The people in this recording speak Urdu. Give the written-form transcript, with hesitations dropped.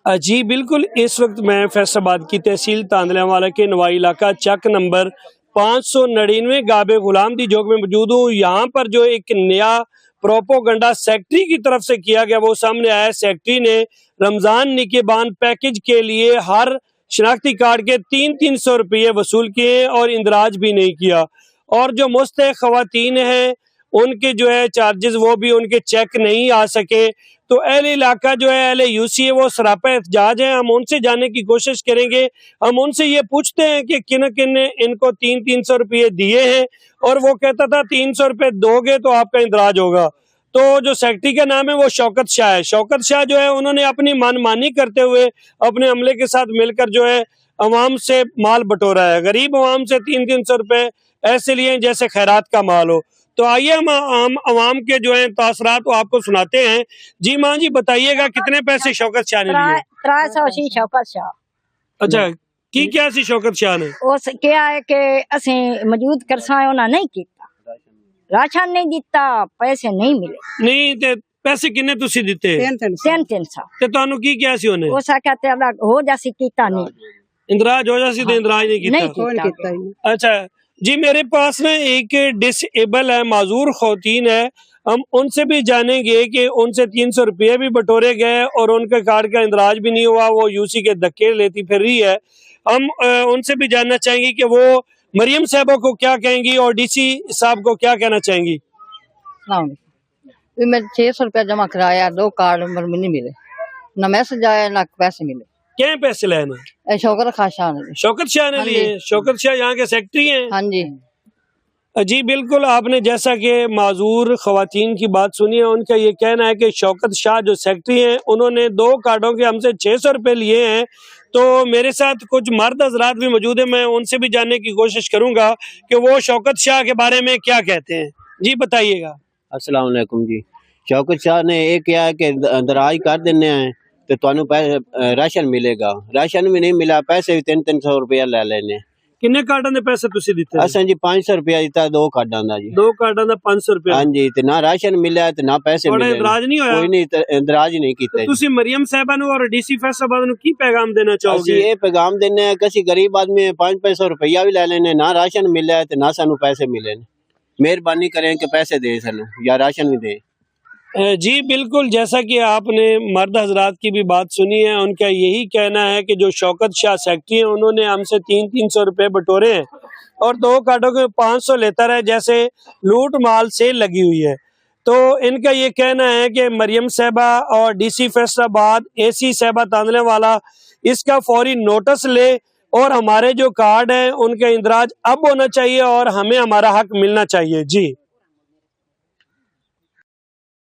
جی بالکل، اس وقت میں فیصل آباد کی تحصیل تاندلیاں والا کے نوائی علاقہ چک نمبر 599 گاب غلام دی جوگ میں موجود ہوں۔ یہاں پر جو ایک نیا پروپوگنڈا سیکٹری کی طرف سے کیا گیا وہ سامنے آیا۔ سیکٹری نے رمضان نگہبان پیکج کے لیے ہر شناختی کارڈ کے 300 روپے وصول کیے اور اندراج بھی نہیں کیا، اور جو مستحق خواتین ہیں ان کے جو ہے چارجز وہ بھی ان کے چیک نہیں آ سکے۔ تو اہل علاقہ جو ہے اہل یو سی ہے وہ سراپا احتجاج ہیں۔ ہم ان سے جاننے کی کوشش کریں گے، ہم ان سے یہ پوچھتے ہیں کہ کن کن نے ان کو 300 روپے دیے ہیں، اور وہ کہتا تھا 300 روپے دو گے تو آپ کا اندراج ہوگا۔ تو جو سیکٹری کا نام ہے وہ شوکت شاہ ہے۔ شوکت شاہ جو ہے انہوں نے اپنی من مانی کرتے ہوئے اپنے عملے کے ساتھ مل کر جو ہے عوام سے مال بٹورا ہے، غریب عوام سے 300 روپے ایسے لیے جیسے خیرات کا مال ہو۔ تو آئیے ہم عوام کے جو ہیں تاثرات آپ کو سناتے ہیں۔ جی ماں جی بتائیے گا کتنے پیسے شوکت شاہ نے لیے؟ 300 شوکت شاہ۔ اچھا کی کیا سی شوکت شاہ نے؟ اس کیا ہے کہ اسیں موجود کرساں انہاں نہیں کیتا، راشن نہیں دیتا، پیسے نہیں ملے۔ نہیں تے پیسے کنے تسی دیتے؟ 300 تے تانوں کی کیا سی ہونے؟ اس کہتے ہو جاسی کیتا نہیں، اندراج ہو جاسی تے اندراج نہیں کیتا۔ اچھا جی میرے پاس نا ایک ڈس ایبل ہے، معذور خواتین ہے، ہم ان سے بھی جانیں گے کہ ان سے 300 روپے بھی بٹورے گئے اور ان کے کارڈ کا اندراج بھی نہیں ہوا، وہ یو سی کے دھکے لیتی پھر رہی ہے۔ ہم ان سے بھی جاننا چاہیں گے کہ وہ مریم صاحبہ کو کیا کہیں گی اور ڈی سی صاحب کو کیا کہنا چاہیں گی۔ میں 600 روپیہ جمع کرایا، 2 کارڈ میں نہیں ملے، نہ میسج آیا نہ پیسے ملے۔ کیا پیسے لینا؟ شوکت شاہ نے۔ شوکت شاہ نے لیے؟ شوکت شاہ یہاں کے سیکٹری ہیں؟ ہاں جی جی بالکل، آپ نے جیسا کہ معذور خواتین کی بات سنی ہے، ان کا یہ کہنا ہے کہ شوکت شاہ جو سیکٹری ہیں انہوں نے 2 کارڈوں کے ہم سے 600 روپے لیے ہیں۔ تو میرے ساتھ کچھ مرد حضرات بھی موجود ہیں، میں ان سے بھی جاننے کی کوشش کروں گا کہ وہ شوکت شاہ کے بارے میں کیا کہتے ہیں۔ جی بتائیے گا۔ السلام علیکم جی، شوکت شاہ نے یہ کیا ہے کہ اندراج کر دینے ہیں تو تانوں راشن ملے گا، راشن بھی نہیں ملا، پیسے بھی 300 روپیہ لے لینے۔ کنے کارڈاں دے پیسے تسی دیتے؟ اساں جی 500 روپیہ دیتا 2 کارڈاں دا جی۔ 2 کارڈاں دا 500 روپیہ؟ ہاں جی، تے نہ راشن ملیا تے نہ پیسے ملے۔ اندراج نہیں ہویا؟ کوئی نہیں اندراج نہیں کیتا جی۔ تسی مریم صاحبہ نو اور ڈی سی فیصل آباد نو کی پیغام دینا چاہو گے؟ اسی یہ پیغام دینے ہیں کسی غریب آدمی 500 روپیہ بھی لے لینے، نہ راشن ملیا تے نہ سانو پیسے ملے۔ مہربانی کریں کہ پیسے دے سانو یا راشن بھی دیں۔ جی بالکل، جیسا کہ آپ نے مرد حضرات کی بھی بات سنی ہے، ان کا یہی کہنا ہے کہ جو شوکت شاہ سیکٹری ہیں انہوں نے ہم سے 300 روپے بٹورے ہیں اور 2 کارڈوں کے 500 لیتا رہے، جیسے لوٹ مال سے لگی ہوئی ہے۔ تو ان کا یہ کہنا ہے کہ مریم صاحبہ اور ڈی سی فیصل آباد، اے سی صاحبہ تاندلے والا اس کا فوری نوٹس لے اور ہمارے جو کارڈ ہیں ان کا اندراج اب ہونا چاہیے اور ہمیں ہمارا حق ملنا چاہیے۔ جی